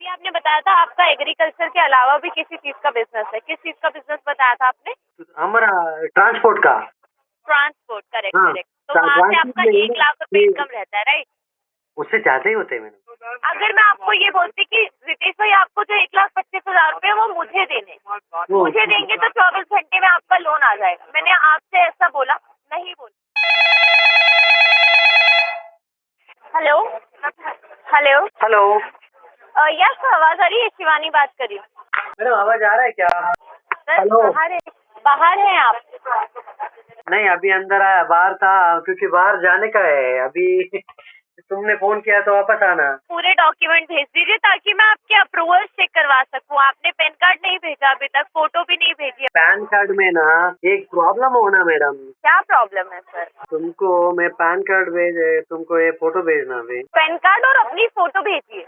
अभी आपने बताया था आपका एग्रीकल्चर के अलावा भी किसी चीज का बिजनेस है। किस चीज का बिजनेस बताया था आपने? हमारा ट्रांसपोर्ट का। ट्रांसपोर्ट, करेक्ट हाँ, करेक्ट। तो वहाँ से आपका 1 लाख रुपए इनकम रहता है, राइट? उससे ज्यादा ही होते हैं मैडम। अगर मैं आपको ये बोलती कि रितेश भाई आपको जो 1,25,000 रुपए वो मुझे देने, मुझे देंगे तो 24 घंटे में आपका लोन आ जाएगा। मैंने आपसे ऐसा बोला नहीं बोला। हेलो हेलो हेलो यस, आवाज आ रही है? शिवानी बात कर रही हूँ। मैडम, आवाज आ रहा है क्या? Sir hello. बाहर हैं आप? नहीं, अभी अंदर आया, बाहर था क्योंकि बाहर जाने का है अभी। तुमने फोन किया तो वापस आना। पूरे डॉक्यूमेंट भेज दीजिए ताकि मैं आपके अप्रूवल चेक करवा सकूं। आपने पैन कार्ड नहीं भेजा अभी तक, फोटो भी नहीं भेजी है। पैन कार्ड में ना एक प्रॉब्लम हो ना मैडम। क्या प्रॉब्लम है सर? तुमको मैं पैन कार्ड भेजे, तुमको ये फोटो भेजना अभी। पैन कार्ड और अपनी फोटो भेजिए।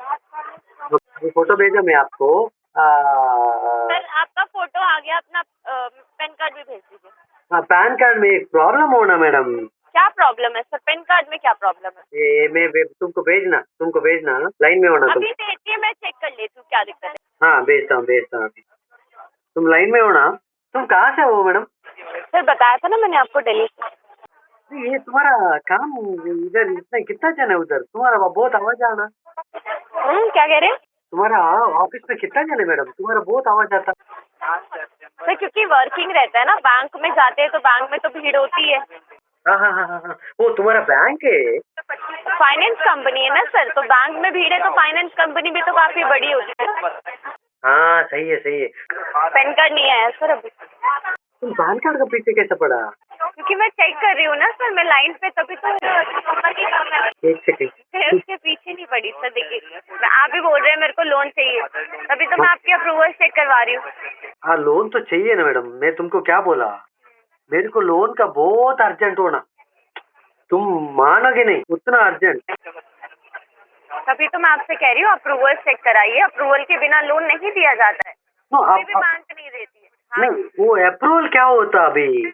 ये फोटो भेजा मैं आपको। सर आपका फोटो आ गया, अपना पैन कार्ड भी भेज दीजिए। पैन कार्ड में एक प्रॉब्लम हो ना मैडम। क्या प्रॉब्लम है सर? पैन कार्ड में क्या प्रॉब्लम है? ये मैं तुमको भेजना लाइन में होना तुम। अभी भेजिए, मैं चेक कर लेती हूँ क्या दिक्कत है। हाँ, भेजता हूँ अभी। तुम लाइन में हो ना? तुम कहाँ से हो मैडम? सर बताया था ना मैंने आपको, दिल्ली से। ये तुम्हारा काम इधर इतना कितना जन है उधर? तुम्हारा बहुत आवाज आना। क्या कह रहे हैं? तुम्हारा ऑफिस में कितना जन है मैडम? तुम्हारा बहुत आवाज आता। सर क्योंकि वर्किंग रहता है ना, बैंक में जाते हैं तो बैंक में तो भीड़ होती है। हाँ हाँ हाँ हाँ, वो तुम्हारा बैंक है? फाइनेंस कंपनी है ना सर, तो बैंक में भीड़ है तो फाइनेंस कंपनी भी तो काफी बड़ी होती है। हाँ, सही है। पैन कार्ड नहीं आया सर अभी। तुम पैन कार्ड का पीछे कैसे पड़ा? क्योंकि मैं चेक कर रही हूँ ना सर, मैं लाइन पे, तभी तो। एक सेकंड। मैं उसके पीछे नहीं पड़ी सर। देखिए आप भी बोल रहे हैं मेरे को लोन चाहिए, तभी तो मैं आपके अप्रूवल चेक करवा रही हूँ। हाँ, लोन तो चाहिए ना मैडम। मैं तुमको क्या बोला, मेरे को लोन का बहुत अर्जेंट होना। तुम मानोगे नहीं, उतना अर्जेंट। तभी तो मैं आपसे कह रही हूँ अप्रूवल चेक कराइए। अप्रूवल के बिना लोन नहीं दिया जाता है, कोई भी बैंक नहीं देती है। हाँ। नहीं, वो अप्रूवल क्या होता अभी?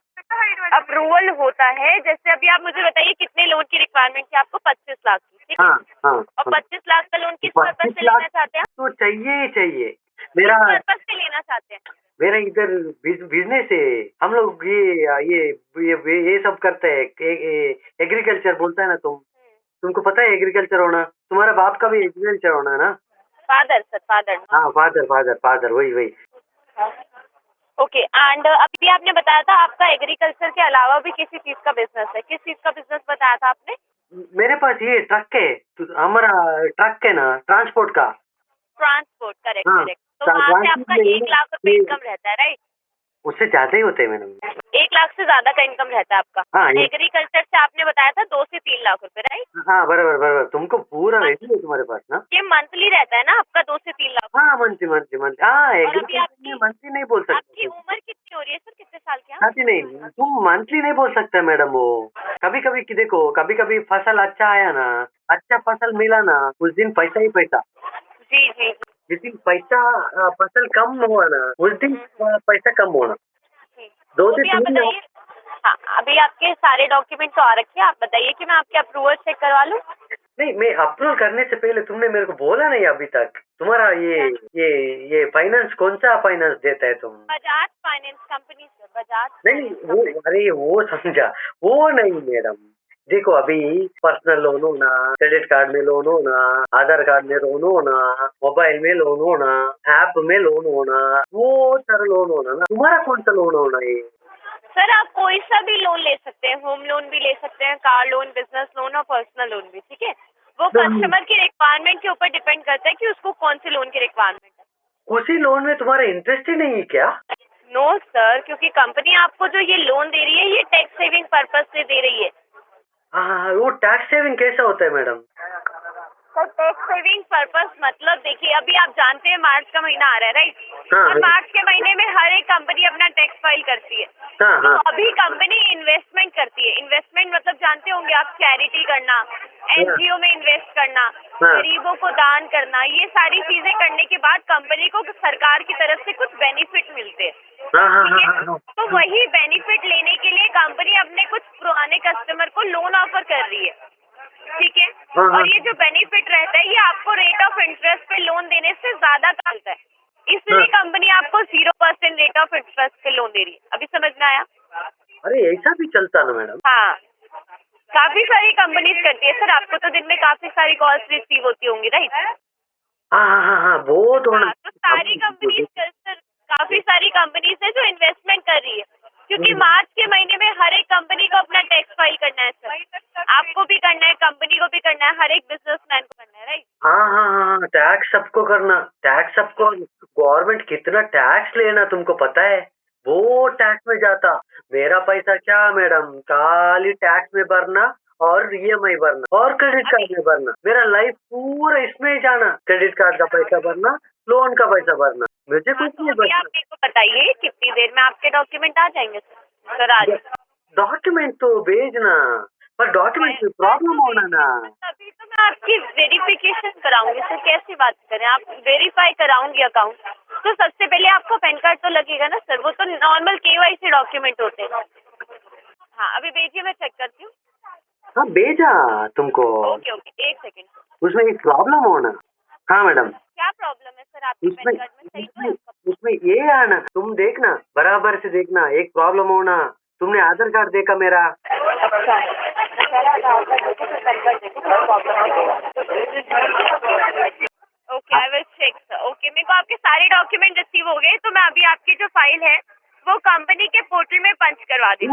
अप्रूवल होता है, जैसे अभी आप मुझे बताइए कितने लोन की रिक्वायरमेंट है आपको? 25 लाख की, ठीक है? हाँ। और 25 लाख का लोन किस पर्पज 25 से लाख लेना चाहते हैं? तो चाहिए ही चाहिए। किस पर्पज से लेना चाहते हैं? मेरा इधर बिजनेस है। हम लोग ये सब करते हैं। एग्रीकल्चर बोलता है ना तुमको पता है एग्रीकल्चर होना? तुम्हारा बाप का भी एग्रीकल्चर होना है ना? Father sir, father. हाँ, फादर वही। ओके, एंड अभी आपने बताया था आपका एग्रीकल्चर के अलावा भी किसी चीज का बिजनेस है। किस चीज का बिजनेस बताया था आपने? मेरे पास ये ट्रक है। हमारा ट्रक है ना, ट्रांसपोर्ट का। ट्रांसपोर्ट, करेक्ट हाँ, करेक्ट। तो वहाँ से आपका 1 लाख रुपए इनकम रहता है, राइट? उससे ज्यादा ही होते हैं मैडम। 1 लाख से ज्यादा का इनकम रहता है आपका। हाँ, एग्रीकल्चर से आपने बताया था 2 से 3 लाख रुपए, राइट? हाँ, बराबर। तुमको पूरा रेडी है तुम्हारे पास ना? ये मंथली रहता है ना आपका, 2 से 3 लाख? हाँ, मंथली। हाँ, और अभी एग्रीकल्चर में मंथली नहीं बोल सकते। आपकी उम्र कितनी हो रही है सर? कितने साल के हैं? साथी नहीं, तुम मंथली नहीं बोल सकते मैडम। वो कभी कि देखो, कभी फसल अच्छा आया ना, अच्छा फसल मिला ना, उस दिन पैसा ही पैसा। जी जी। जिस दिन फसल कम हुआ ना, उस दिन पैसा कम होना। जी। 2 तो से भी आप 3 बताइए। हाँ, अभी आपके सारे डॉक्यूमेंट तो आ रखे हैं, आप बताइए कि मैं आपके अप्रूवल चेक करवा लूँ? नहीं, मैं अप्रूवल करने से पहले तुमने मेरे को बोला नहीं अभी तक। तुम्हारा ये फाइनेंस कौन सा फाइनेंस देता है तुम? Bajaj finance company sir, Bajaj. नहीं, अरे वो समझा, वो नहीं मैडम। देखो, अभी पर्सनल लोन होना, क्रेडिट कार्ड में लोन होना, आधार कार्ड में लोन होना, मोबाइल में लोन होना, ऐप में लोन होना, वो सारा लोन होना ना। तुम्हारा कौन सा लोन होना है? सर आप कोई सा भी लोन ले सकते हैं, होम लोन भी ले सकते हैं, कार लोन, बिजनेस लोन और पर्सनल लोन भी, ठीक है? वो कस्टमर की रिक्वायरमेंट के ऊपर डिपेंड करता है कि उसको कौन से लोन की रिक्वायरमेंट है। उसी लोन में तुम्हारा इंटरेस्ट ही नहीं है क्या? नो सर, क्योंकि कंपनी आपको जो ये लोन दे रही है ये टैक्स सेविंग पर्पज से दे रही है। हाँ, वो टैक्स सेविंग कैसा होता है madam? Sir tax saving purpose मतलब देखिए, अभी आप जानते हैं मार्च का महीना आ रहा है, राइट? हाँ, और मार्च के महीने में हर एक कंपनी अपना टैक्स फाइल करती है। हाँ, तो हाँ। अभी कंपनी इन्वेस्टमेंट करती है। इन्वेस्टमेंट मतलब जानते होंगे आप, चैरिटी करना, एनजीओ में इन्वेस्ट करना, हाँ। गरीबों को दान करना, ये सारी चीजें करने के बाद कंपनी को सरकार की तरफ से कुछ बेनिफिट मिलते हैं, हाँ, ठीक है? हाँ। तो वही बेनिफिट लेने के लिए कंपनी अपने कुछ पुराने कस्टमर को लोन ऑफर कर रही है, ठीक है? हाँ, हाँ। और ये जो बेनिफिट रहता है ये आपको रेट ऑफ इंटरेस्ट पे लोन देने से ज्यादा चलता है, इसलिए कंपनी आपको 0% रेट ऑफ इंटरेस्ट पे लोन दे रही है। अभी समझ में आया? अरे ऐसा भी चलता ना मैडम? हाँ, काफी सारी कंपनीज करती है सर। आपको तो दिन में काफी सारी कॉल्स रिसीव होती होंगी, राइट? हाँ हाँ हाँ हाँ, वो तो ना। तो सारी कंपनीज सर, काफी सारी कंपनीज है जो इन्वेस्टमेंट कर रही है, क्योंकि मार्च के महीने में हर एक कंपनी को अपना टैक्स फाइल करना है सर। आपको भी करना है, कंपनी को भी करना है, हर एक बिजनेसमैन को करना है, राइट? हाँ हाँ हाँ हाँ, टैक्स सबको करना, टैक्स सबको। गवर्नमेंट कितना टैक्स लेना तुमको पता है? वो टैक्स में जाता। मेरा पैसा क्या मैडम, खाली टैक्स में भरना और ईएमआई भरना और क्रेडिट कार्ड में भरना। मेरा लाइफ पूरा इसमें ही जाना, क्रेडिट कार्ड का पैसा भरना, लोन का पैसा भरना, मुझे कुछ नहीं अभी आप बचना। मेरे को बताइए कितनी देर में आपके डॉक्यूमेंट आ जाएंगे सर? सर आज डॉक्यूमेंट तो भेजना, पर डॉक्यूमेंट में प्रॉब्लम होना ना। तभी तो मैं आपकी वेरिफिकेशन कराऊंगी सर। कैसी बात करें, आप वेरीफाई कराऊंगी अकाउंट, तो सबसे पहले आपको पैन कार्ड तो लगेगा ना सर। वो तो नॉर्मल केवाईसी डॉक्यूमेंट होते हैं। हाँ, अभी भेजिए, मैं चेक करती हूँ। हाँ भेजा तुमको। ओके ओके, एक सेकेंड। उसमें एक प्रॉब्लम होना। हाँ मैडम, क्या प्रॉब्लम है सर आपके उसमें पैन कार्ड में? सही उसमें है आपका? उसमें ये आना, तुम देखना बराबर से देखना, एक प्रॉब्लम होना। तुमने आधार कार्ड देखा मेरा? अच्छा, okay, I will check sir. Okay, मेरे को आपके सारे डॉक्यूमेंट रिसीव हो गए, तो मैं अभी आपकी जो फाइल है वो कंपनी के पोर्टल में पंच करवा दी।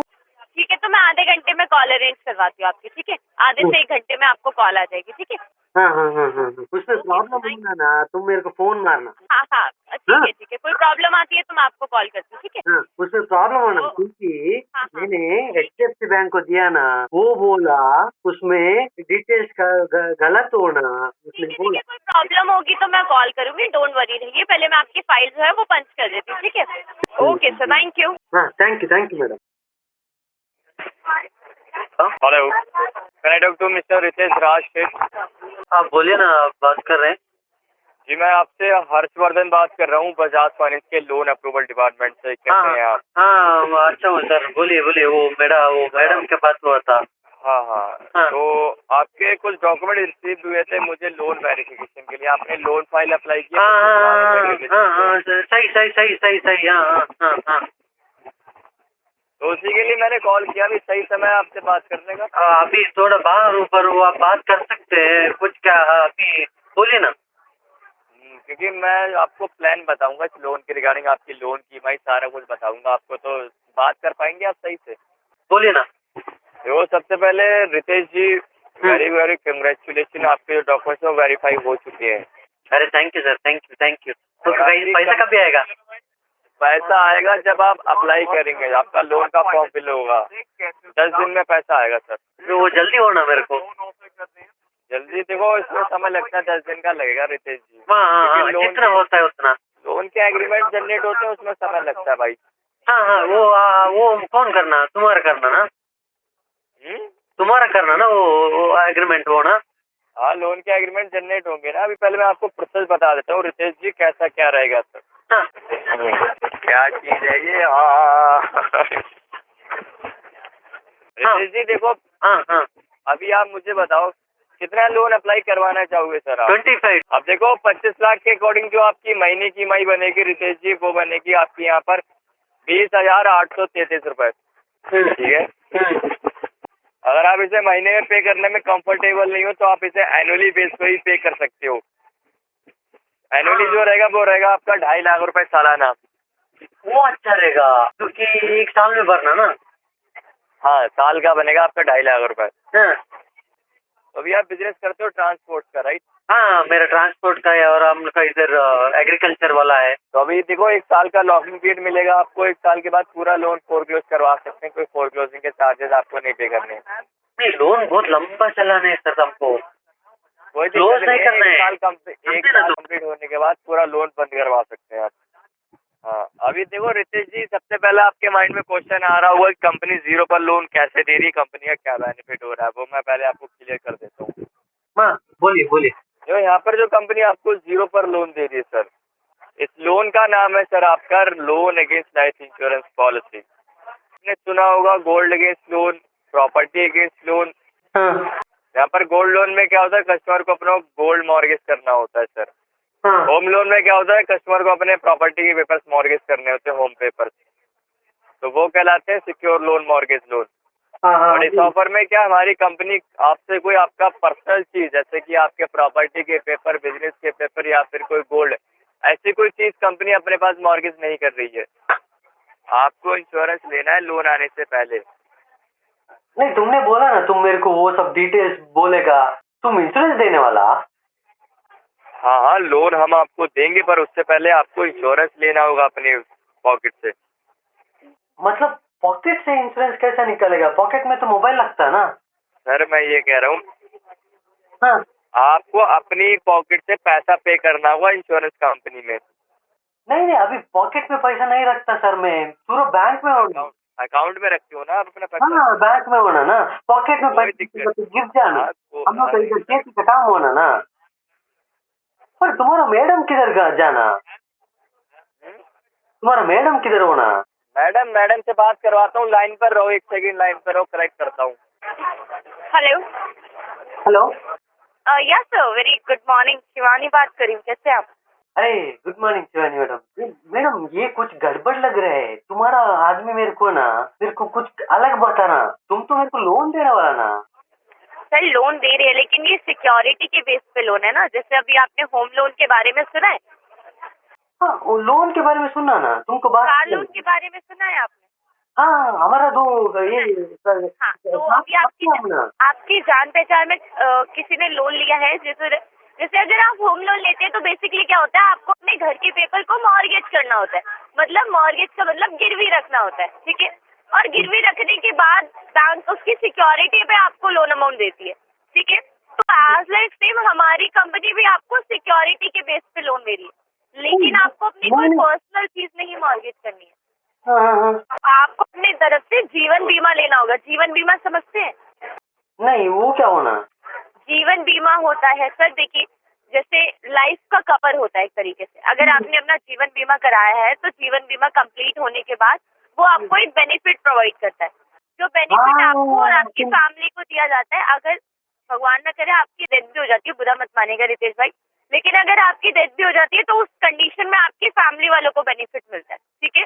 ठीक है, तो मैं आधे घंटे में कॉल अरेंज करवाती हूँ आपकी। ठीक है, आधे से 1 घंटे में आपको कॉल आ जाएगी। ठीक है? हाँ हाँ हाँ हाँ हाँ। उसमें प्रॉब्लम होना ना, तुम मेरे को फोन मारना। हाँ हाँ, ठीक है, कोई प्रॉब्लम आती है तो मैं आपको कॉल करती हूँ। ठीक है? हाँ, उसमें प्रॉब्लम होना, हाँ, क्योंकि हाँ। मैंने HDFC बैंक को दिया ना, वो बोला उसमें डिटेल्स का गलत होना, उसने ठीक बोला। है, कोई प्रॉब्लम होगी तो मैं कॉल करूंगी, डोंट वरी रहिए। पहले मैं आपकी फाइल जो है वो पंच कर देती हूँ। ठीक है? Okay sir, thank you. हाँ, thank you madam. Hello, can I talk to mister Ritesh Raj Seth? आप बोलिए ना, आप बात कर रहे हैं? जी, मैं आपसे हर्षवर्धन बात कर रहा हूँ, बजाज फाइनेंस के लोन अप्रूवल डिपार्टमेंट से। कैसे हैं आप? हाँ अच्छा हो सर, बोलिए बोलिए। वो मैडम के पास हुआ था। हाँ हाँ, हाँ। तो आपके कुछ डॉक्यूमेंट रिसीव हुए थे मुझे लोन वेरिफिकेशन के लिए। आपने लोन फाइल अप्लाई किया? हाँ, सही। हाँ। तो उसी के लिए मैंने कॉल किया। अभी सही समय है आपसे बात करने का? अभी थोड़ा बाहर ऊपर हो, आप बात कर सकते हैं कुछ क्या? अभी बोलिए ना। क्योंकि मैं आपको प्लान बताऊंगा इस लोन के रिगार्डिंग, आपकी लोन की ईएमआई सारा कुछ बताऊंगा आपको, तो बात कर पाएंगे आप सही से? बोलिए ना। तो सबसे पहले रितेश जी, वेरी वेरी कंग्रेचुलेशन, आपके जो डॉक्यूमेंट्स वो वेरीफाई हो चुके हैं। अरे thank you sir, thank you. तो पैसा कब आएगा? पैसा आएगा जब आप अप्लाई करेंगे, आपका लोन का फॉर्म फिल होगा, 10 दिन में पैसा आएगा सर। तो वो जल्दी होना मेरे को। जल्दी देखो, इसमें समय लगता है, 10 दिन का लगेगा रितेश जी। हाँ, लोन जितना होता है उतना। लोन के एग्रीमेंट जनरेट होते हैं, उसमें समय लगता है भाई। हाँ, वो कौन करना? तुम्हारा करना ना? तुम्हारा करना ना वो एग्रीमेंट हो ना? हाँ, लोन के एग्रीमेंट जनरेट होंगे ना। अभी पहले मैं आपको प्रोसेस बता देता हूँ रितेश जी, कैसा क्या रहेगा सर। हाँ। क्या चीज है ये? हाँ रितेश जी देखो, हाँ। अभी आप मुझे बताओ कितना लोन अप्लाई करवाना चाहोगे सर आप? 25। अब देखो 25 लाख के अकॉर्डिंग जो आपकी महीने की ईएमआई बनेगी रितेश जी, वो बनेगी आपकी यहाँ पर 20,833 रुपए। ठीक है? अगर आप इसे महीने में पे करने में कंफर्टेबल नहीं हो तो आप इसे एनुअली बेस पे ही पे कर सकते हो। एनुअली जो रहेगा वो रहेगा आपका 2.5 लाख रुपए सालाना। वो अच्छा रहेगा, क्योंकि एक साल में भरना ना। हाँ, साल का बनेगा आपका 2.5 लाख रुपए। हाँ। तो अभी आप बिजनेस करते हो ट्रांसपोर्ट का, राइट? हाँ, मेरा ट्रांसपोर्ट का है और हम लोग का इधर एग्रीकल्चर वाला है। तो अभी देखो 1 साल का लॉकिंग पीरियड मिलेगा आपको। 1 साल के बाद पूरा लोन फोरक्लोज करवा सकते हैं, कोई फोरक्लोजिंग के चार्जेस आपको नहीं पे करने। नहीं, लोन बहुत लंबा चलाना है सर हमको। कोई क्लोज दिक्कत नहीं नहीं है, करना है। 1 साल कंप्लीट होने के बाद पूरा लोन बंद करवा सकते हैं आप। हाँ, अभी देखो रितेश जी, सबसे पहले आपके माइंड में क्वेश्चन आ रहा होगा कि कंपनी 0 पर लोन कैसे दे रही है, कंपनी का क्या बेनिफिट हो रहा है, वो मैं पहले आपको क्लियर कर देता हूँ। हाँ, बोलिए। जो यहाँ पर जो कंपनी आपको 0 पर लोन दे रही है सर, इस लोन का नाम है सर आपका loan against life insurance policy. आपने सुना होगा gold against loan, property against loan, हाँ। यहाँ पर गोल्ड लोन में क्या होता है, कस्टमर को अपना गोल्ड मॉर्गेज करना होता है सर। हाँ होम लोन में क्या होता है, कस्टमर को अपने प्रॉपर्टी के पेपर्स मॉर्गेज करने होते हैं, होम पेपर्स, तो वो कहलाते हैं सिक्योर लोन, मॉर्गेज लोन। हाँ हाँ और इस ऑफर में क्या, हमारी कंपनी आपसे कोई आपका पर्सनल चीज जैसे कि आपके प्रॉपर्टी के पेपर, बिजनेस के पेपर या फिर कोई गोल्ड, ऐसी कोई चीज कंपनी अपने पास मॉर्गेज नहीं कर रही है। आपको इंश्योरेंस लेना है लोन आने से पहले। नहीं, तुमने बोला ना तुम मेरे को वो सब डिटेल्स बोलेगा, तुम इंश्योरेंस देने वाला? हाँ हाँ, लोन हम आपको देंगे, पर उससे पहले आपको इंश्योरेंस लेना होगा अपने पॉकेट से। मतलब पॉकेट से इंश्योरेंस कैसा निकलेगा? पॉकेट में तो मोबाइल लगता है ना। सर मैं ये कह रहा हूँ, हाँ आपको अपनी पॉकेट से पैसा पे करना होगा इंश्योरेंस कंपनी में। नहीं नहीं, अभी पॉकेट में पैसा नहीं रखता सर, मैं पूरा बैंक में होना। अकाउंट में रखते हो ना आप अपना पैसा? हाँ बैंक में होना ना, पॉकेट में कोई पैसा दिक्कत तो गिर जाना। हाँ, तो हम लोग इधर खेती का काम होना ना। पर तुम्हारा मैडम किधर जाना? तुम्हारा मैडम किधर होना? मैडम से बात करवाता हूँ, लाइन पर रहो, 1 सेकंड लाइन पर रहो, करेक्ट करता हूँ। Hello. Hello. Yes sir, very good morning, Shivani बात कर रही हूँ, कैसे हैं आप? अरे good morning Shivani madam. Madam ये कुछ गड़बड़ लग रहा है, तुम्हारा आदमी मेरे को कुछ अलग बताना। तुम तो मेरे को लोन देने वाला ना? सर लोन दे रहे हैं, लेकिन ये सिक्योरिटी के बेस पे लोन है ना, जैसे अभी आपने होम लोन के बारे में सुना है, हाँ वो लोन के बारे में सुनना ना, तुमको बात कार लोन के बारे में सुना है आपने? हाँ हमारा दो ये हाँ, तो अभी आपकी जान पहचान में किसी ने लोन लिया है, जैसे जैसे अगर आप होम लोन लेते हैं तो बेसिकली क्या होता है, आपको अपने घर के पेपर को मॉर्गेज करना होता है। मतलब मॉर्गेज का मतलब गिरवी रखना होता है, ठीक है। और गिरवी रखने के बाद बैंक उसकी सिक्योरिटी पे आपको लोन अमाउंट देती है, ठीक है। तो एज लाइक सेम हमारी कंपनी भी आपको सिक्योरिटी के बेस पे लोन दे रही है, लेकिन आपको अपनी कोई पर्सनल चीज नहीं मॉर्गेज करनी है। हाँ हाँ हाँ। आपको अपनी तरफ से जीवन बीमा लेना होगा। जीवन बीमा समझते हैं? नहीं वो क्या होना? जीवन बीमा होता है सर, देखिए जैसे लाइफ का कवर होता है एक तरीके से। अगर आपने अपना जीवन बीमा कराया है तो जीवन बीमा कंप्लीट होने के बाद वो आपको एक बेनिफिट प्रोवाइड करता है, जो बेनिफिट आपको और आपकी फैमिली को दिया जाता है। अगर भगवान न करे आपकी डेथ भी हो जाती है, बुरा मत मानेगा रितेश भाई, लेकिन अगर आपकी डेथ भी हो जाती है तो उस कंडीशन में आपकी फैमिली वालों को बेनिफिट मिलता है, ठीक है।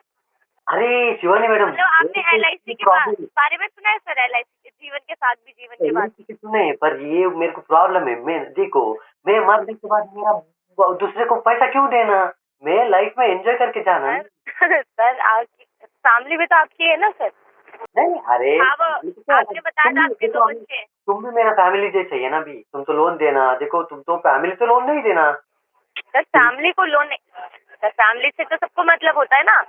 अरे शिवानी मैडम, मतलब आपने LIC के बारे में सुना है सर? LIC जीवन के साथ भी जीवन के बाद। सुने, पर ये मेरे को प्रॉब्लम है। मैं देखो, मैं मरने के बाद मेरा दूसरे को पैसा क्यों देना? मैं लाइफ में एंजॉय करके जाना ना। सर आपकी फैमिली भी तो आपकी है ना सर। नहीं अरे आपने बताया था आपके 2 बच्चे हैं। तुम भी मेरा फैमिली जैसे ही है ना। अभी तुम तो लोन देना, देखो तुम तो फैमिली से लोन नहीं देना। सर फैमिली को लोन नहीं, सर फैमिली से तो सबको मतलब होता है ना।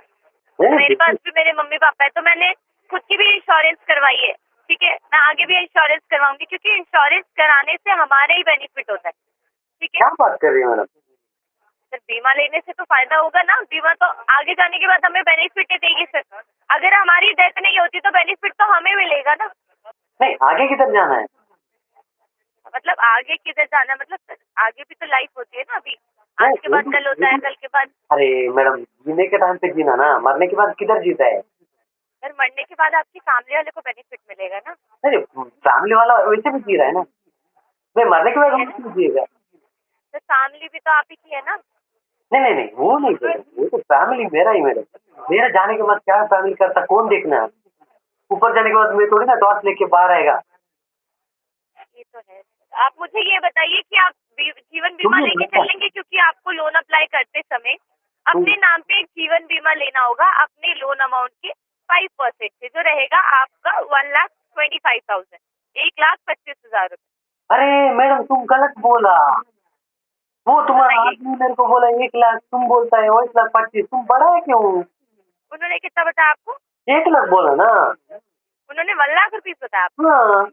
मेरे पास भी मेरे मम्मी पापा है, तो मैंने खुद की भी इंश्योरेंस करवाई है, ठीक है। मैं आगे भी इंश्योरेंस करवाऊंगी, क्योंकि इंश्योरेंस कराने से हमारा ही बेनिफिट होता है, ठीक है। क्या बात कर रही है मैडम? सर बीमा लेने से तो फायदा होगा ना, बीमा तो आगे जाने के बाद हमें बेनिफिट ही देगी सर। अगर हमारी डेथ नहीं होती तो बेनिफिट तो हमें मिलेगा ना। नहीं आगे किधर जाना है? मतलब आगे किधर जाना है, मतलब सर आगे भी तो लाइफ होती है ना। अभी आज के बाद कल होता है, कल के बाद। अरे मैडम, जीने के टाइम पे जीना ना, मरने के बाद किधर जीता है? सर मरने के बाद आपकी फैमिली वाले को बेनिफिट मिलेगा ना। अरे फैमिली वाला वैसे भी जी रहा है ना, मैं मरने के बाद हम जिएगा। सर फैमिली भी तो आप ही की है ना। नहीं नहीं नहीं, वो नहीं मैडम, वो तो फैमिली मेरा ही मैडम। मेरा जाने के बाद क्या फैमिली करता कौन देखना है? ऊपर जाने के बाद मैं थोड़ी ना टॉर्च लेके बाहर आएगा। ये तो है। आप मुझे ये बताइए कि आप जीवन बीमा लेके चलेंगे, क्योंकि आपको लोन अप्लाई करते समय अपने नाम पे एक जीवन बीमा लेना होगा अपने लोन अमाउंट के 5% से, जो रहेगा आपका 1,25,000, 1,25,000 रुपए। अरे मैडम तुम गलत बोला। वो तुम्हारा आदमी मेरे को बोला 1 लाख, तुम बोलता है 1,25,000। तुम बड़ा है क्यों? उन्होंने कितना बताया आपको? 1 लाख बोला ना। उन्होंने 1,00,000 रुपीज बताया आपको? हाँ।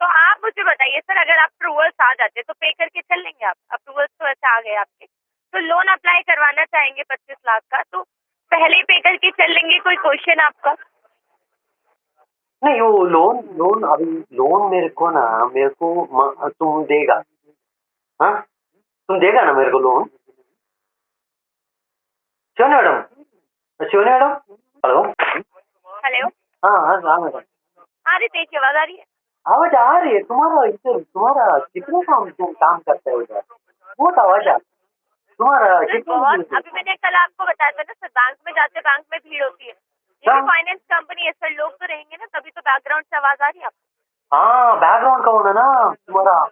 तो आप मुझे बताइए सर, अगर आप अप्रूवल्स आ जाते तो पे करके चल लेंगे आप? अप्रूवल्स तो ऐसे आ गए आपके, तो लोन अप्लाई करवाना चाहेंगे 25 लाख का, तो पहले ही पे करके चल लेंगे? कोई क्वेश्चन आपका? नहीं वो लोन लोन अभी लोन मेरे को तुम देगा? हाँ तुम देगा ना मेरे को loan? Shivani madam, Shivani madam, hello. Hello. हाँ हाँ हाँ मैडम। हाँ रितेश, आवाज आ रही है? आवाज आ रही है तुम्हारा इधर, तुम्हारा कितना काम करता है उधर, बहुत आवाज आ तुम्हारा सर कितना बहुत, अभी मैंने कल आपको बताया था ना सर, बैंक में जाते बैंक में भीड़ होती है। ये भी हाँ। फाइनेंस कंपनी है सर, लोग तो रहेंगे ना, तभी तो बैकग्राउंड से आवाज आ रही है आपको। हाँ बैकग्राउंड का होना ना तुम्हारा।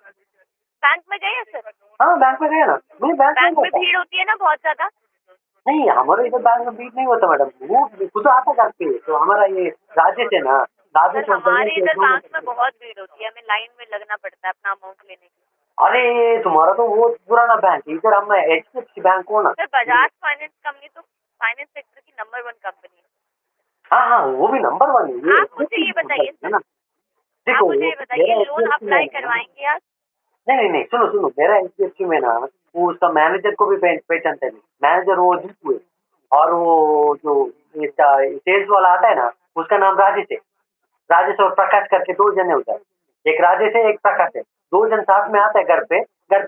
बैंक में गए हैं सर? हाँ बैंक में गया ना, मैं बैंक में बैंक में गया था। भीड़ होती है ना बहुत ज्यादा। नहीं हमारे इधर बैंक में बीट नहीं होता मैडम, वो खुद आता करते, तो हमारा ये राजेश है ना, राजेश सर और हमारे गणेश इधर दोनों बैंक में करते हैं। बहुत भीड़ होती है, हमें लाइन में लगना पड़ता है अपना अमाउंट लेने के लिए। अरे तुम्हारा तो वो पुराना बैंक है, इधर हम HDFC बैंक हो ना। सर बजाज फाइनेंस कंपनी तो फाइनेंस सेक्टर की नंबर 1 कंपनी है। हाँ हाँ वो भी नंबर 1 है, ये आप मुझे ये बताइए है ना। सर, आप देखो मुझे ये बताइए, मेरा लोन HDFC में अप्लाई ना, करवाएंगे आप? नहीं नहीं नहीं सुनो सुनो, मेरा HDFC में ना वो उसका मैनेजर को भी पहचानते हैं, मैनेजर वो जीतू है, और वो जो इसका सेल्स वाला आता है ना उसका नाम राजेश है। राजेश और प्रकाश करके 2 जने होता है, एक राजेश है एक प्रकाश है, 2 जन साथ में आता है घर पे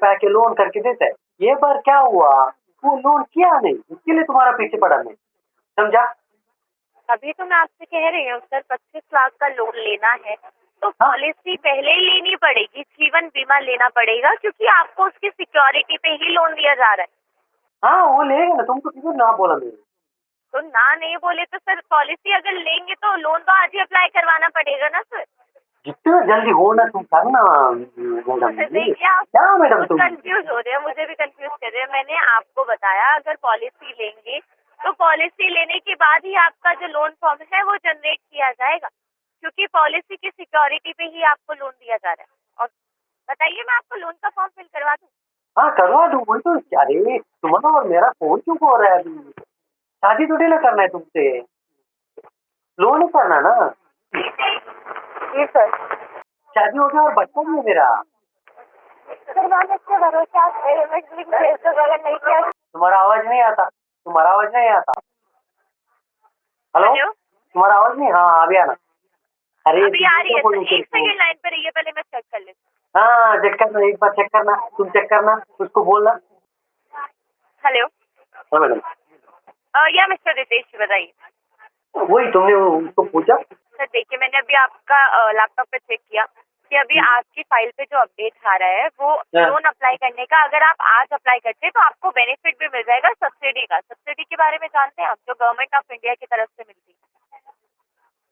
आके लोन करके देता है। ये बार क्या हुआ, वो लोन किया नहीं, इसके लिए तुम्हारा पीछे पड़ा मैं, समझा। अभी तो मैं आपसे कह रही हूँ सर, 25 लाख का लोन लेना है तो पॉलिसी पहले ही लेनी पड़ेगी, जीवन बीमा लेना पड़ेगा, क्योंकि आपको उसकी सिक्योरिटी पे ही लोन दिया जा रहा है। हाँ वो लेगा ना, तुमको किधर ना बोला मैंने। तो ना नहीं बोले तो सर, पॉलिसी अगर लेंगे तो लोन तो आज ही अप्लाई करवाना पड़ेगा ना सर। जितना जल्दी हो ना तुम करना मैडम। सर देखिए, आप क्या मैडम कुछ तुम, कंफ्यूज हो रहे हैं, मुझे भी कंफ्यूज कर रहे हैं। मैंने आपको बताया अगर पॉलिसी लेंगे तो पॉलिसी लेने के बाद ही आपका जो लोन फॉर्म है वो जनरेट किया जाएगा, क्योंकि पॉलिसी की सिक्योरिटी पे ही आपको लोन दिया जा रहा है। और बताइए, मैं आपको लोन का फॉर्म फिल करवा दूँ? हाँ करवा दो, वही तो। अरे तुम्हारा और मेरा फोन क्यों हो रहा है अभी, शादी थोड़ी ना करना है तुमसे, लोन ही करना ना। जी सर। शादी हो गया और बच्चा भी है मेरा। सर मैम, इसके भरोसे आप पेमेंट लिंक भेज दो, अगर नहीं किया। तुम्हारा आवाज नहीं आता, तुम्हारा आवाज नहीं आता। हेलो हेलो, तुम्हारा आवाज नहीं, हाँ अभी आना। अरे अभी आ रही है बोलो सर, एक सेकंड लाइन पर रहिए, पहले मैं चेक कर लेती हाँ चेक करना, एक बार चेक करना, तुम चेक करना उसको बोलना। हूँ। हेलो, हाँ मैडम, या मिस्टर रितेश, बताइए। वही तुमने उसको पूछा। सर देखिए, मैंने अभी आपका लैपटॉप पे चेक किया कि अभी आपकी फाइल पे जो अपडेट आ रहा है वो हाँ। लोन अप्लाई करने का, अगर आप आज अप्लाई करते हैं तो आपको बेनिफिट भी मिल जाएगा सब्सिडी का। सब्सिडी के बारे में जानते हैं आप, जो गवर्नमेंट ऑफ इंडिया की तरफ से मिलती है?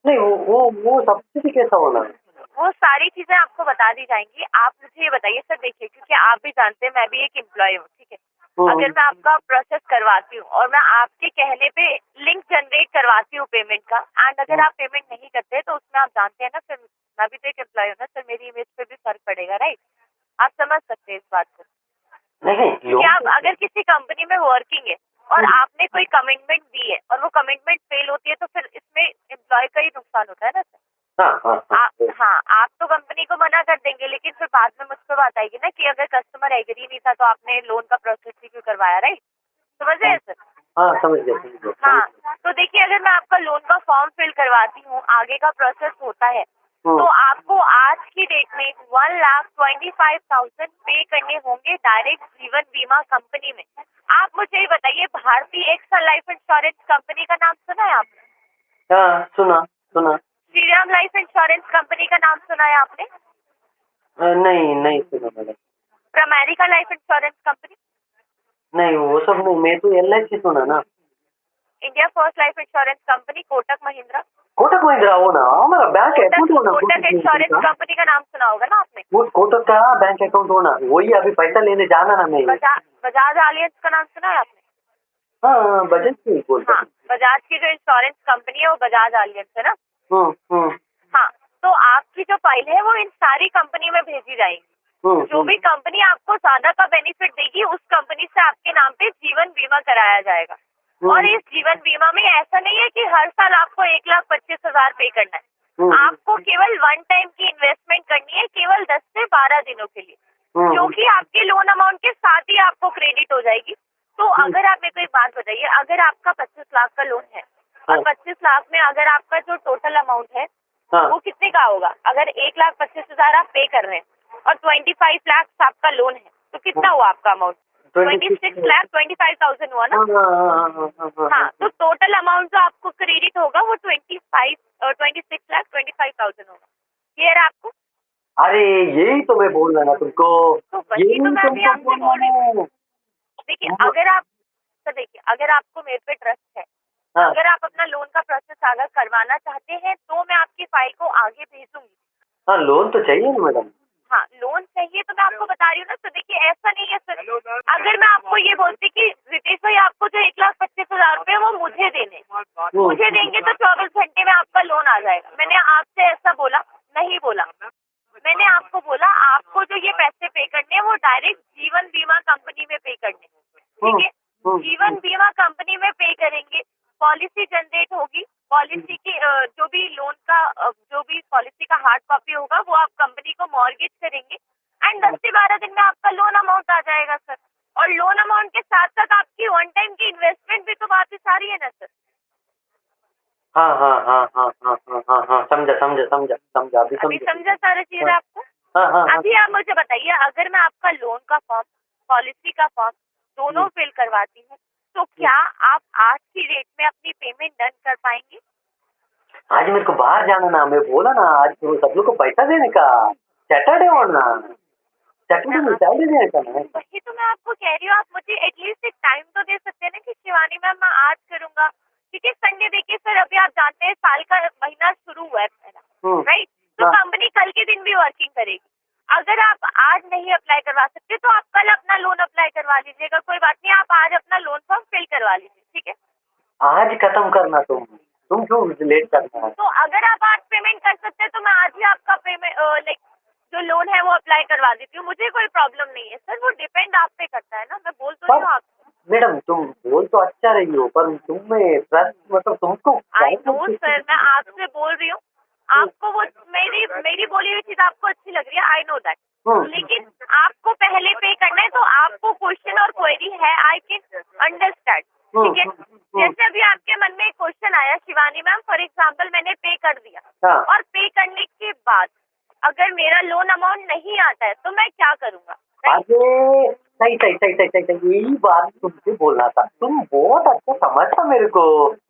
नहीं वो सब्सिडी कैसा होना है। वो सारी चीजें आपको बता दी जाएंगी। आप मुझे ये बताइए सर, देखिए क्योंकि आप भी जानते हैं मैं भी एक एम्प्लॉय हूँ, ठीक है। अगर मैं आपका प्रोसेस करवाती हूँ और मैं आपके कहने पे लिंक जनरेट करवाती हूँ पेमेंट का, एंड अगर आप पेमेंट नहीं करते तो उसमें आप जानते हैं ना, फिर मैं भी तो एक एम्प्लॉय हूँ ना सर, मेरी इमेज पे भी फर्क पड़ेगा, राइट? आप समझ सकते हैं इस बात को। नहीं क्योंकि आप अगर किसी कंपनी में वर्किंग है और आपने कोई कमिटमेंट दी है और वो कमिटमेंट फेल होती है तो फिर इसमें एम्प्लॉय का ही नुकसान होता है ना सर। हाँ, आप तो कंपनी को मना कर देंगे, लेकिन फिर बाद में मुझ पर बात आएगी ना कि अगर कस्टमर एग्री नहीं था तो आपने लोन का प्रोसेस ही क्यों करवाया, राइट? समझ रहे हैं सर? हाँ समझ गया। हाँ, तो देखिए, अगर मैं आपका लोन का फॉर्म फिल करवाती हूँ, आगे का प्रोसेस होता है, तो आपको आज की डेट में 1,25,000 पे करने होंगे डायरेक्ट जीवन बीमा कंपनी में। आप मुझे ये बताइए, भारतीय एक्सल लाइफ इंश्योरेंस कंपनी का नाम सुना है आपने? हाँ सुना। श्रीराम लाइफ इंश्योरेंस कंपनी का नाम सुना है आपने? नहीं सुना madam. America life insurance company? नहीं वो सब नहीं, मैं तो LIC सुना ना। India first life insurance company? Kotak Mahindra? Kotak Mahindra हो ना, हमारा बैंक अकाउंट हो ना कोटक इंश्योरेंस कंपनी का नाम सुना होगा ना आपने? वो कोटक का बैंक अकाउंट होना, वही अभी पैसा लेने जाना ना मैं। बजाज आलियंस का नाम सुना है आपने? हाँ बजट से बोलता हाँ, बजाज की जो इंश्योरेंस कंपनी है वो बजाज आलियंस है ना। हूँ। हाँ, तो आपकी जो फाइल है वो इन सारी कंपनी में भेजी जाएगी। जो भी कंपनी आपको ज्यादा का बेनिफिट देगी उस कंपनी से आपके नाम पे जीवन बीमा कराया जाएगा। और इस जीवन बीमा में ऐसा नहीं है कि हर साल आपको 1,25,000 पे करना है। आपको केवल वन टाइम की इन्वेस्टमेंट करनी है, केवल 10 से 12 दिनों के लिए, जो कि आपके लोन अमाउंट के साथ ही आपको क्रेडिट हो जाएगी। तो अगर आप मेरे को एक बात बताइए, अगर आपका 25 लाख का लोन है और 25 लाख में अगर आपका जो टोटल अमाउंट है वो कितने का होगा? अगर 1,25,000 आप पे कर रहे हैं और 25 लाख आपका लोन है तो कितना हुआ आपका अमाउंट? 26,25,000 हुआ ना। हाँ, तो टोटल अमाउंट जो आपको क्रेडिट होगा वो 26,25,000 होगा। क्लियर है आपको? अरे यही तो मैं बोल रहा ना तुमको, तो वही यही तो मैं अभी तुमको आपसे बोल बोल रही रहा हूँ। हूँ। देखिए अगर आप, तो देखिए अगर आपको मेरे पे ट्रस्ट है, हाँ अगर आप अपना लोन का प्रोसेस आगे करवाना चाहते हैं तो मैं आपकी फाइल को आगे भेजूंगी। हाँ, लोन तो चाहिए ना मैडम। हाँ लोन चाहिए तो मैं आपको बता रही हूँ ना। तो देखिए ऐसा नहीं है सर, अगर मैं आपको ये बोलती कि रितेश भाई आपको जो 1,25,000 रुपए वो मुझे देने, मुझे देंगे तो 24 घंटे में आपका लोन आ जाएगा। मैंने आपसे ऐसा बोला नहीं बोला, मैंने आपको बोला आपको जो ये पैसे पे करने हैं वो डायरेक्ट जीवन बीमा कंपनी में पे करने हैं, ठीक है। जीवन बीमा कंपनी में पे करेंगे, पॉलिसी जनरेट होगी, पॉलिसी की जो भी लोन का जो भी पॉलिसी का हार्ड कॉपी होगा वो आप कंपनी को मॉर्गेज करेंगे एंड 10 से 12 दिन में आपका लोन अमाउंट आ जाएगा सर। और लोन अमाउंट के साथ साथ आपकी वन टाइम की इन्वेस्टमेंट भी तो वापस आ रही है ना सर। हाँ हाँ हाँ हाँ हाँ हाँ हाँ हाँ, समझा समझा समझा समझा, अभी अभी समझा। समझा सारी चीजें हाँ आपको। हाँ हाँ हाँ। अभी आप मुझे बताइए, अगर मैं आपका लोन का फॉर्म, पॉलिसी का फॉर्म दोनों फिल करवाती हूँ तो क्या आप आज की डेट में अपनी पेमेंट डन कर पाएंगे? आज मेरे को बाहर जाना ना, मैं बोला ना आज तो सब लोग को पैसा देने का, सैटरडे होना, सैटरडे में सैलरी देने का ना। वही तो मैं आपको कह रही हूँ, आप मुझे एटलीस्ट एक टाइम तो दे सकते हैं ना कि शिवानी मैम मैं आज करूंगा, क्योंकि संडे देखिए सर अभी आप जानते हैं साल का महीना शुरू हुआ है मेरा, राइट। तो हाँ। कंपनी कल के दिन भी वर्किंग करेगी। अगर आप आज नहीं अप्लाई करवा सकते तो आप कल अपना लोन अप्लाई करवा लीजिएगा, कोई बात नहीं, आप आज अपना लोन फॉर्म फिल करवा लीजिए, ठीक है। आज खत्म करना, तुम क्यों लेट करना है? तो अगर आप आज पेमेंट कर सकते हैं तो मैं आज ही आपका पेमेंट लाइक जो लोन है वो अप्लाई करवा देती हूँ, मुझे कोई प्रॉब्लम नहीं है सर, वो डिपेंड आप पे करता है ना, मैं बोल तो रही हूँ आपको। मैडम तुम बोल तो अच्छा रही हो, पर तुम में ट्रस्ट मतलब तुमको आई नो सर, मैं आपसे बोल रही हूँ, आपको वो मेरी बोली हुई चीज आपको अच्छी लग रही है, आई नो दैट, लेकिन आपको पहले पे करना है तो आपको क्वेश्चन और क्वेरी है, आई कैन अंडरस्टैंड, ठीक है। जैसे अभी आपके मन में एक क्वेश्चन आया शिवानी मैम, फॉर एग्जाम्पल मैंने पे कर दिया हाँ। और पे करने के बाद अगर मेरा लोन अमाउंट नहीं आता है तो मैं क्या करूँगा? अरे सही सही सही सही सही सही, यही बात तुमसे बोलना था, तुम बहुत अच्छा समझता मेरे को।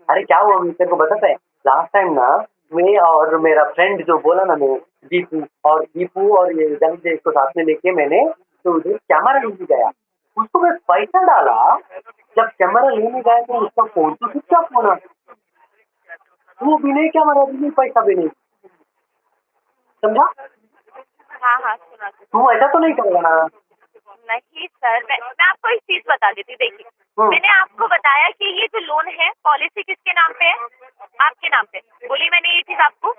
अरे क्या हुआ मेरे को बताता है, लास्ट टाइम ना मैं और मेरा फ्रेंड जो बोला ना, मैं दीपू और ये जंग को साथ में लेके मैंने तो उधर कैमरा लेने गया, उसको मैं पैसा डाला, जब कैमरा लेने गया तो उसका फोन तो स्विच ऑफ होना, वो भी नहीं कैमरा भी नहीं पैसा भी नहीं, समझा? हाँ हाँ सुना सर। तुम ऐसा तो नहीं करेगा ना? नहीं सर, मैं आपको एक चीज बता देती हूँ, देखिए मैंने आपको बताया कि ये जो लोन है पॉलिसी किसके नाम पे है, आपके नाम पे, बोली मैंने ये चीज आपको।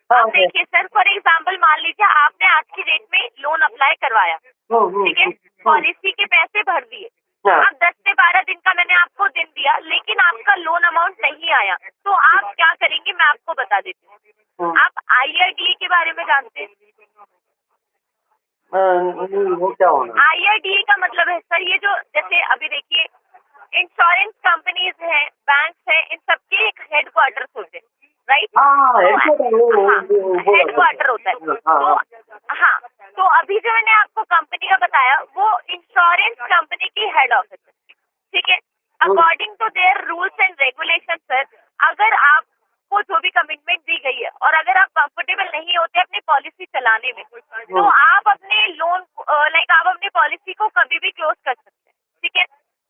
आप देखिए सर, फॉर एग्जाम्पल मान लीजिए आपने आज की डेट में लोन अप्लाई करवाया, ठीक है, पॉलिसी के पैसे भर दिए, अब 10 से 12 दिन का मैंने आपको दिन दिया लेकिन आपका लोन अमाउंट नहीं आया, तो आप क्या करेंगे मैं आपको बता देती हूँ। आप IRDA के बारे में जानते हैं? वो क्या होना? IRDA का मतलब है सर, ये जो जैसे अभी देखिए इंश्योरेंस कंपनीज हैं, बैंक है, इन सबके एक हेडक्वार्टर्स होते हैं, राइट। हाँ हेडक्वार्टर होता है। तो हाँ, तो अभी जो मैंने आपको कंपनी का बताया वो इंश्योरेंस कंपनी की हेड ऑफिस है, ठीक है। According to their rules and regulation sir, अगर आपको जो भी कमिटमेंट दी गई है और अगर आप कंफर्टेबल नहीं होते अपनी पॉलिसी चलाने में तो आप अपने लोन आप अपनी पॉलिसी को कभी भी क्लोज कर सकते हैं, ठीक है।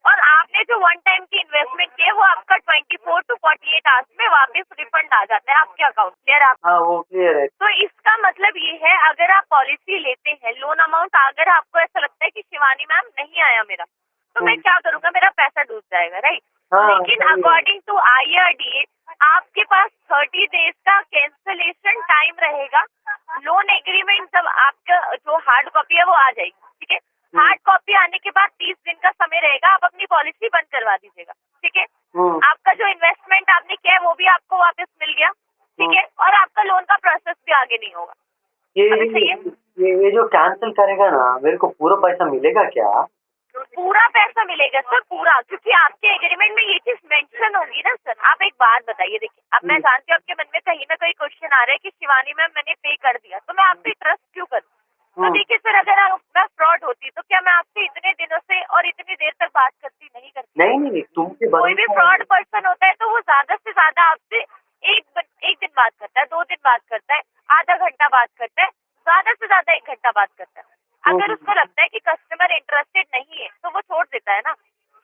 और आपने जो वन टाइम की इन्वेस्टमेंट की है वो आपका 24 to 48 आवर्स में वापस रिफंड आ जाता है आपके अकाउंट। क्लियर? आप हाँ वो क्लियर है। तो इसका मतलब ये है, अगर आप पॉलिसी लेते हैं, लोन अमाउंट अगर आपको ऐसा लगता है कि शिवानी मैम नहीं आया मेरा, तो मैं क्या करूँगा, मेरा पैसा डूब जाएगा, राइट। लेकिन अकॉर्डिंग टू IRDA आपके पास 30 डेज का कैंसलेशन टाइम रहेगा। लोन एग्रीमेंट जब आपका जो हार्ड कॉपी है वो आ जाएगी, ठीक है। हार्ड कॉपी आने के बाद 30 दिन का समय रहेगा, आप अपनी पॉलिसी बंद करवा दीजिएगा, ठीक है। आपका जो इन्वेस्टमेंट आपने किया है वो भी आपको वापस मिल गया, ठीक है, और आपका लोन का प्रोसेस भी आगे नहीं होगा। अभी सही है? ये जो कैंसिल करेगा ना, मेरे को पूरा पैसा मिलेगा क्या? पूरा पैसा मिलेगा सर, पूरा, क्योंकि आपके एग्रीमेंट में ये चीज मेंशन होगी ना सर। आप एक बात बताइए, देखिए अब मैं जानती हूँ आपके मन में कहीं ना कहीं क्वेश्चन आ रहा है कि शिवानी मैम मैंने पे कर दिया तो मैं आप पे ट्रस्ट क्यों करूँ? तो देखिए सर, अगर मैं फ्रॉड होती तो क्या मैं आपसे इतने दिनों से और इतनी देर तक बात करती? नहीं करती। नहीं तुमसे कोई भी फ्रॉड पर्सन होता है तो वो ज्यादा से ज्यादा आपसे एक दिन बात करता है, 2 दिन बात करता है, आधा घंटा बात करता है, ज्यादा से ज्यादा घंटा बात करता है। अगर उसको लगता है कि कस्टमर इंटरेस्टेड नहीं है तो वो छोड़ देता है ना,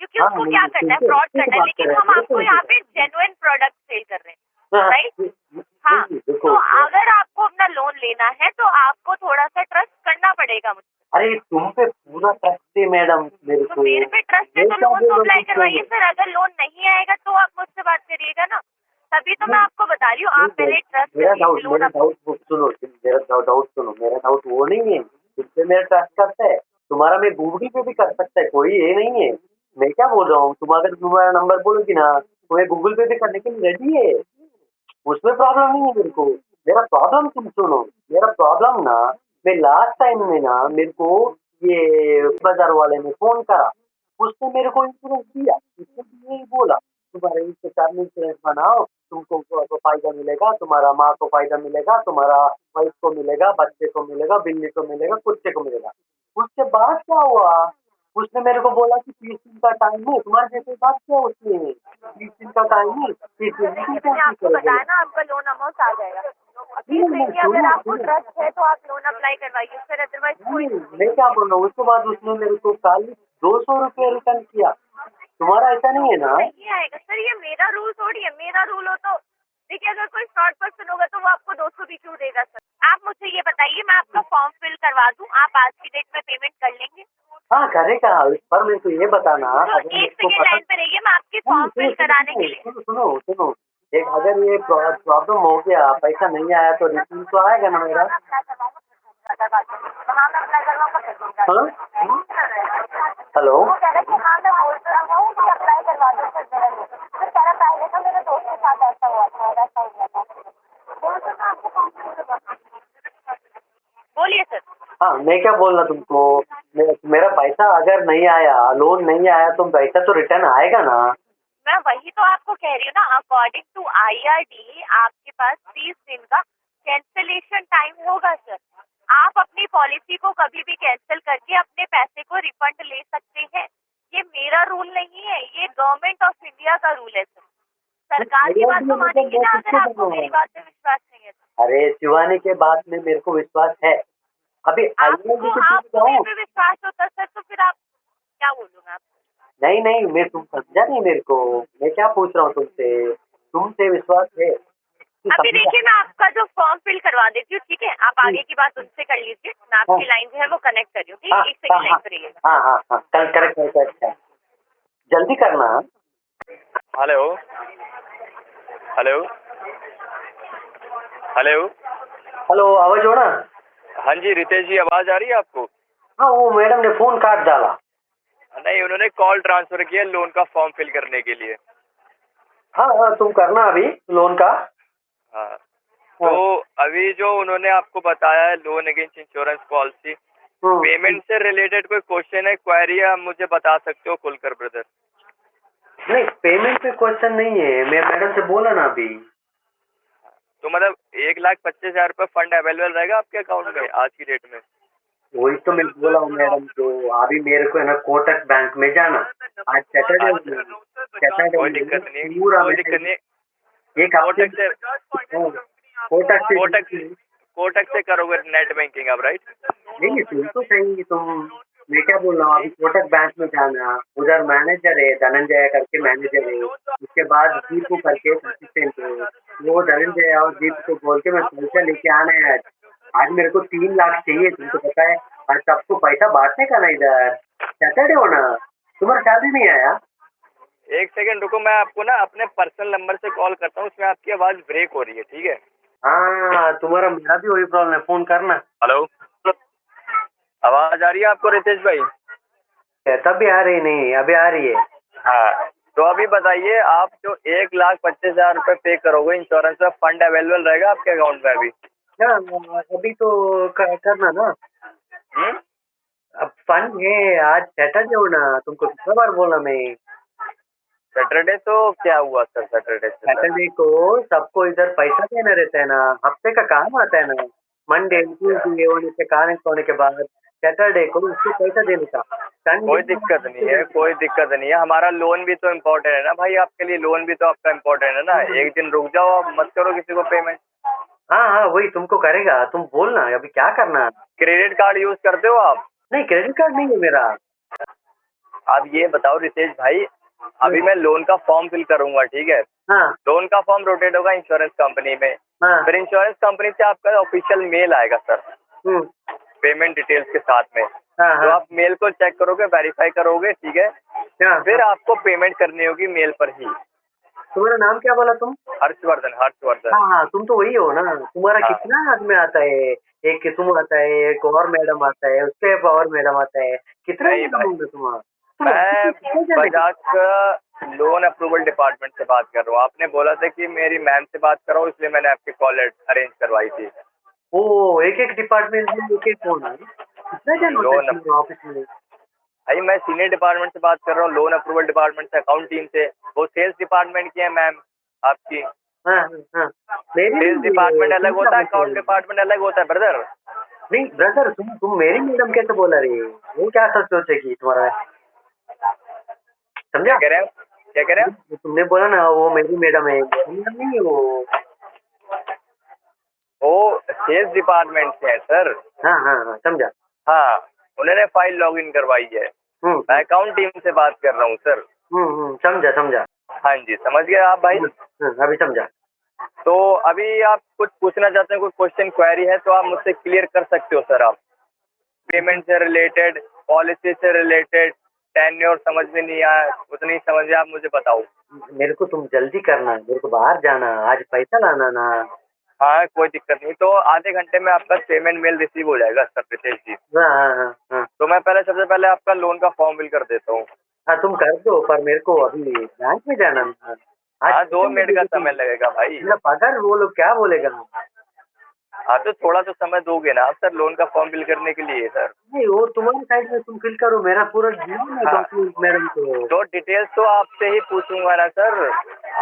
क्योंकि हाँ, उसको क्या करना है, ठीक है, फ्रॉड ठीक करना है। बात लेकिन कर रहे हम हैं, आपको बिल्कुल यहाँ ठीक है। पे जेन्युइन प्रोडक्ट सेल कर रहे हैं, हाँ, राइट? हाँ, नहीं, देखो तो अगर आपको अपना लोन लेना है तो आपको थोड़ा सा ट्रस्ट करना पड़ेगा मुझे। अरे तुम पे पूरा ट्रस्ट है मैडम मेरे तो को। मेरे पे ट्रस्ट है मैं तो क्या लोन बोल तो रहा हूँ अप्लाई तुमको? करवाइए सर। अगर लोन नहीं आएगा तो आप मुझसे बात करिएगा ना, तभी तो मैं आपको बता रही हूँ। आप पहले ट्रस्ट मेरा करिए, लोन आप डाउट सुनो, मेरा डाउट वो नहीं है, तुम पे मेरा ट्रस्ट करता है, तुम्हारा मैं गूगल पे भी कर सकता है, कोई ये नहीं है। मैं क्या बोल रहा हूँ, तुम अगर तुम्हारा नंबर बोलोगी ना तो मैं गूगल पे भी करने के लिए रेडी है, उसमें प्रॉब्लम नहीं है मेरे को। मेरा प्रॉब्लम तुम सुनो, मेरा प्रॉब्लम ना, मैं लास्ट टाइम में ना मेरे को ये बाजार वाले ने फोन करा, उसने मेरे को इंश्योरेंस दिया, उसने यही बोला तुम्हारे इससे टर्म इंश्योरेंस बनाओ, तुमको को फायदा मिलेगा, तुम्हारा माँ को फायदा मिलेगा, तुम्हारा वाइफ को मिलेगा, बच्चे को मिलेगा, बिल्ली को मिलेगा, कुत्ते को मिलेगा। उसके बाद क्या हुआ, उसने मेरे को बोला कि 30 दिन का टाइम है, तुम्हारे जैसे बात किया उसने, 30 दिन का टाइम है, 30 दिन देखिए, की मैंने आपको करोगे। बताया ना, आपका लोन अमाउंट आ जाएगा। अभी नहीं, नहीं, देखिए, अगर सुनो, आपको सुनो। ट्रस्ट है तो आप लोन अप्लाई करवाइए सर, अदरवाइज कोई नहीं, नहीं। मैं क्या बोल रहा हूँ, उसके बाद उसने मेरे को खाली 200 रुपये रिटर्न किया। तुम्हारा ऐसा नहीं है ना? नहीं आएगा सर, ये मेरा रूल थोड़ी है। मेरा रूल हो तो देखिए, अगर कोई फ्रॉड पर्सन होगा तो वो आपको 200 भी क्यों देगा सर? आप मुझे ये बताइए, मैं आपका फॉर्म फिल करवा दूं, आप आज की डेट में पेमेंट कर लेंगे? हाँ करेगा, पर मेरे को ये बताना, तो अगर एक मेरे को सेकेंड पता, लाइन पे रहिए, मैं आपके सुनो फॉर्म सुनो फिल कराने के सुनो लिए। सुनो सुनो सुनो, एक अगर ये प्रॉब्लम हो गया, पैसा नहीं आया तो रिफंड तो आएगा ना मेरा? हाँ, हेलो, बोलिए सर। हाँ मैं क्या बोलना तुमको, मेरा पैसा अगर नहीं आया, लोन नहीं आया तो पैसा तो रिटर्न आएगा ना? मैं वही तो आपको कह रही हूँ ना, अकॉर्डिंग टू IRDA आपके पास 30 दिन का कैंसलेशन टाइम होगा सर। आप अपनी पॉलिसी को कभी भी कैंसिल करके अपने पैसे को रिफंड ले सकते हैं। ये मेरा रूल नहीं है, ये गवर्नमेंट ऑफ इंडिया का रूल है सर। सरकार की बात तो मानेंगे ना, अगर आपको मेरी बात पे विश्वास नहीं है तो। अरे शिवानी के बात में मेरे को विश्वास है, अभी आपको मेरे पे विश्वास होता सर तो फिर आप क्या बोलूँगा आपको? नहीं नहीं, मैं तुम समझा नहीं मेरे को, मैं क्या पूछ रहा हूँ तुमसे, तुमसे विश्वास है, तुम अभी समझा? देखिए, मैं आपका जो फॉर्म फिल करवा देती हूँ, ठीक है? आप आगे की बात उनसे कर लीजिए, मैं आपकी लाइन जो है वो कनेक्ट कर रही हूँ, ठीक हाँ है? एक सेकंड हाँ लाइन पे रहिएगा। हाँ हाँ हाँ, कल करेक्ट करेक्ट, जल्दी करना। Hello hello hello. हेलो, आवाज हो ना? हाँ जी रितेश जी, आवाज़ आ रही है आपको? हाँ, वो मैडम ने फोन काट डाला। नहीं, उन्होंने कॉल ट्रांसफर किया लोन का फॉर्म फिल करने के लिए। हाँ हाँ, तुम करना अभी लोन का। हाँ, हाँ, तो अभी जो उन्होंने आपको बताया है loan against insurance policy, payment से रिलेटेड कोई क्वेश्चन है, क्वेरी है, आप मुझे बता सकते हो खुलकर ब्रदर। नहीं, पेमेंट पे क्वेश्चन नहीं है, मैं मैडम से बोला ना अभी। तो मतलब 1,25,000 रुपये फंड अवेलेबल रहेगा आपके अकाउंट में आज की डेट में? वही तो मैं बोला हूँ मैडम को, अभी मेरे को है ना कोटक बैंक में जाना, आज सैटरडे, कोई दिक्कत नहीं, पूरा कोई दिक्कत नहीं। एक हफ्ते कोटक से कोटक से कोटक से करोगे नेट बैंकिंग आप, राइट? नहीं, तुम तो सही, तुम, मैं क्या बोल रहा हूँ, अभी कोटक बैंक में जाना, उधर मैनेजर है धनंजय करके मैनेजर है, उसके बाद दीपू करके असिस्टेंट है, वो धनंजय और दीप को बोल के मैं पैसा लेके आना है आज मेरे को 3 लाख चाहिए, तुमको पता है आज सबको पैसा बांटने का ना, इधर सैटरडे होना, तुम्हारा सैलरी नहीं आया? एक सेकंड रुको, मैं आपको ना अपने पर्सनल नंबर से कॉल करता हूँ, उसमें आपकी आवाज़ ब्रेक हो रही है, ठीक है? हाँ, तुम्हारा मेरा भी वही प्रॉब्लम है, फोन करना। हेलो, आवाज़ आ रही है आपको रितेश भाई? तब भी आ रही नहीं, अभी आ रही है। हाँ, तो अभी बताइए, आप जो 1,25,000 रुपये पे करोगे इंश्योरेंस में, फंड अवेलेबल रहेगा आपके अकाउंट में अभी? हाँ, अभी तो करना ना, अब फन है, आज सैटरडे होना, तुमको कितना बार बोला मैं? सैटरडे तो क्या हुआ सर, सैटरडे से सर? सैटरडे को सबको इधर पैसा देना रहता है ना, हफ्ते का काम आता है ना, मंडे ट्यूजडे होने से काम होने के बाद सैटरडे को उसको पैसा देने का। कोई दिक्कत नहीं है, कोई दिक्कत नहीं है, हमारा लोन भी तो इम्पोर्टेंट है ना भाई, आपके लिए लोन भी तो आपका इम्पोर्टेंट है ना। एक दिन रुक जाओ, आप मत करो किसी को पेमेंट। हाँ हाँ वही तुमको करेगा, तुम बोलना अभी क्या करना है। क्रेडिट कार्ड यूज करते हो आप? नहीं क्रेडिट कार्ड नहीं है मेरा। आप ये बताओ रितेश भाई, अभी मैं लोन का फॉर्म फिल करूंगा, ठीक है? हाँ लोन का फॉर्म रोटेट होगा इंश्योरेंस कंपनी में, हाँ फिर इंश्योरेंस कंपनी से आपका ऑफिशियल मेल आएगा सर, हम्म, पेमेंट डिटेल्स के साथ में। हाँ तो हाँ आप मेल को चेक करोगे, वेरीफाई करोगे, ठीक है? हाँ फिर हाँ। आपको पेमेंट करनी होगी मेल पर ही। तुम्हारा नाम क्या बोला तुम? हर्षवर्धन, हर्षवर्धन। हाँ हाँ तुम तो वही हो ना। तुम्हारा हाँ। कितना आदमी आता है? एक तुम आता है, एक और मैडम आता है, उसके एक और मैडम आता है, कितना नहीं मैडम भाई, होंगे तुम्हारा? मैं कितने जाने के? बजाज का लोन अप्रूवल डिपार्टमेंट से बात कर रहा हूँ। आपने बोला था कि मेरी मैम से बात कराओ, इसलिए मैंने आपकी कॉल अरेंज करवाई थी। ओ एक एक डिपार्टमेंट में एक एक फोन है, कितना जन होता है लोन तुम्हारे ऑफिस में? भाई मैं सीनियर डिपार्टमेंट से बात कर रहा हूँ, लोन अप्रूवल डिपार्टमेंट से, अकाउंट टीम से। वो सेल्स डिपार्टमेंट की है मैम आपकी। हाँ हाँ हाँ। मेरी सेल्स भी डिपार्टमेंट अलग दूसरा होता है, होता अकाउंट है। डिपार्टमेंट अलग होता है ब्रदर। नहीं ब्रदर, तुम मेरी मैडम कैसे बोला रही? वो क्या सच सोचेगी तुम्हारा? क्या समझा? कह रहे हैं? क्या कह रहे हैं? तुमने बोला ना वो मेरी मैडम है, मेरी मैडम नहीं है वो। वो सेल्स डिपार्टमेंट से है सर। हाँ हाँ हाँ समझा। हाँ, उन्होंने फाइल लॉगिन करवाई है। मैं हम्म, अकाउंट टीम से बात कर रहा हूँ सर। समझा समझा। हाँ जी, समझ गए आप भाई? अभी समझा। तो अभी आप कुछ पूछना चाहते हैं, कोई क्वेश्चन क्वेरी है तो आप मुझसे क्लियर कर सकते हो सर। आप पेमेंट से रिलेटेड, पॉलिसी से रिलेटेड, टेन्योर समझ में नहीं आया, उतनी समझ में आप मुझे बताओ। मेरे को तुम जल्दी करना, मेरे को बाहर जाना, आज पैसा लाना ना। हाँ कोई दिक्कत नहीं, तो आधे घंटे में आपका पेमेंट मेल रिसीव हो जाएगा सर प्रीतेश जी। हाँ हाँ हाँ हाँ तो मैं सबसे पहले आपका लोन का फॉर्म फिल कर देता हूँ। हाँ तुम कर दो, पर मेरे को अभी बैंक में जाना ना। आज हाँ 2 कितने मिनट का बजे समय लगेगा भाई। मेरा पगार वो लोग क्या बोलेगा? हाँ तो थोड़ा तो समय दोगे ना आप सर, लोन का फॉर्म फिल करने के लिए सर। नहीं वो तुम्हारी साइड में तुम फिल करो, मेरा पूरा जीवन है हाँ डॉक्यूमेंट मैडम को। तो डिटेल्स तो आपसे ही पूछूंगा ना सर,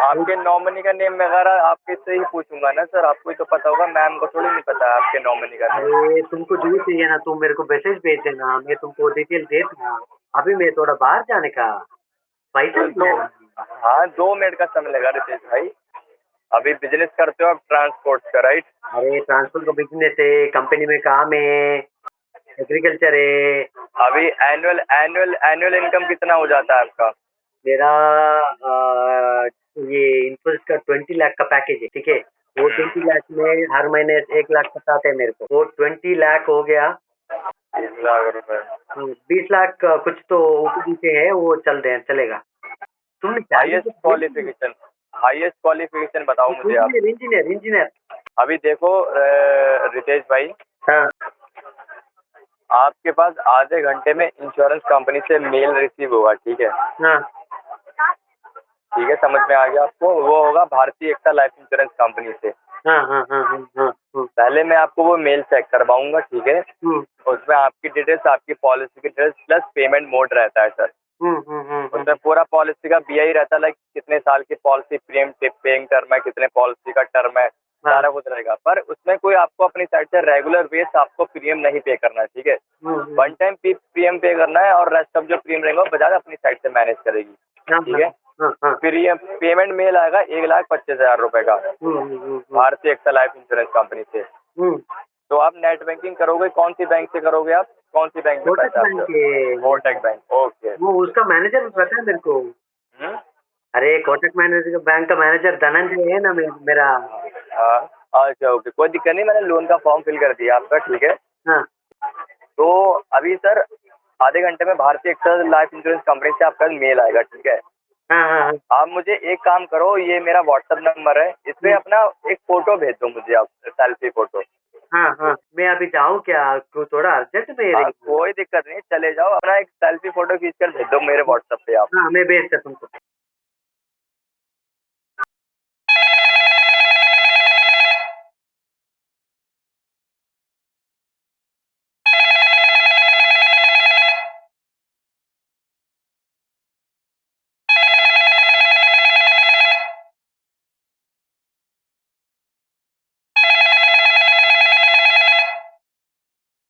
आपके नॉमिनी का नेम वगैरह आपके से ही पूछूंगा ना सर। आपको ही तो पता होगा, मैम को थोड़ी नहीं पता है आपके नॉमिनी का नेम। अरे तुमको जो चाहिए ना तुम मेरे को मैसेज भेज देना, मैं तुमको डिटेल दे दूंगा। अभी मैं थोड़ा बाहर जाने का पैसा नहीं तो है। हाँ 2 मिनट का समय लगा रितेश भाई। अभी बिजनेस करते हो आप ट्रांसपोर्ट का, राइट? अरे ट्रांसपोर्ट का बिजनेस है, कंपनी में काम है, एग्रीकल्चर है। अभी एनुअल एनुअल एनुअल इनकम कितना हो जाता है आपका? मेरा ये इन्फोसिस का 20 लाख का पैकेज है, ठीक है? वो 20 लाख में हर महीने 1 लाख कटाते हैं मेरे को, वो 20 लाख हो गया। 30 लाख रुपए। 20 लाख कुछ तो ऊपर नीचे है, वो चल रहे हैं, चलेगा। तुमने हाईएस्ट क्वालिफिकेशन बताओ मुझे आप। Engineer engineer engineer. अभी देखो रितेश भाई, हाँ आपके पास आधे घंटे में इंश्योरेंस कंपनी से मेल रिसीव होगा, ठीक है? हाँ ठीक है, समझ में आ गया आपको? वो होगा भारतीय एकता लाइफ इंश्योरेंस कंपनी से। हाँ हाँ हाँ हाँ हाँ पहले मैं आपको वो मेल चेक करवाऊंगा, ठीक है? उसमें आपकी डिटेल्स, आपकी पॉलिसी की डिटेल्स प्लस पेमेंट मोड रहता है सर। उसमें पूरा पॉलिसी का बीआई रहता है, लाइक कितने साल की पॉलिसी प्रीमियम पेइंग टर्म है, कितने पॉलिसी का टर्म है, सारा कुछ रहेगा। पर उसमें कोई आपको अपनी साइड से रेगुलर बेस आपको प्रीमियम नहीं पे करना है, ठीक है? 1 टाइम प्रीमियम पे करना है और रेस्ट ऑफ जो प्रीमियम रहेगा वो बजाज अपनी साइड से मैनेज करेगी, ठीक है? प्रीमियम पेमेंट मेल आएगा 1,25,000 रुपए का, भारतीय एकता लाइफ इंश्योरेंस कंपनी से। तो आप नेट बैंकिंग करोगे, कौन सी बैंक से करोगे आप? कौन सी बैंक में कोटक पैसा बैंक के। Kotak bank, okay. वो उसका मैनेजर पता है मेरे को। अरे कोटक मैनेजर बैंक का मैनेजर धनंजय है ना मेरा। हाँ अच्छा ओके, कोई दिक्कत नहीं, मैंने लोन का फॉर्म फिल कर दिया आपका, ठीक है? हाँ तो अभी सर आधे घंटे में भारतीय एकता लाइफ इंश्योरेंस कंपनी से आपका मेल आएगा, ठीक है? हाँ हाँ आप मुझे एक काम करो, ये मेरा व्हाट्सएप नंबर है, इस पे अपना एक फोटो भेज दो मुझे, आप सेल्फी फोटो। हाँ हाँ मैं अभी जाऊँ क्या? थोड़ा अर्जेंट में है। कोई दिक्कत नहीं, चले जाओ, अपना एक सेल्फी फोटो खींच कर भेज दो मेरे व्हाट्सएप पे आप। हाँ मैं भेजता तुमको।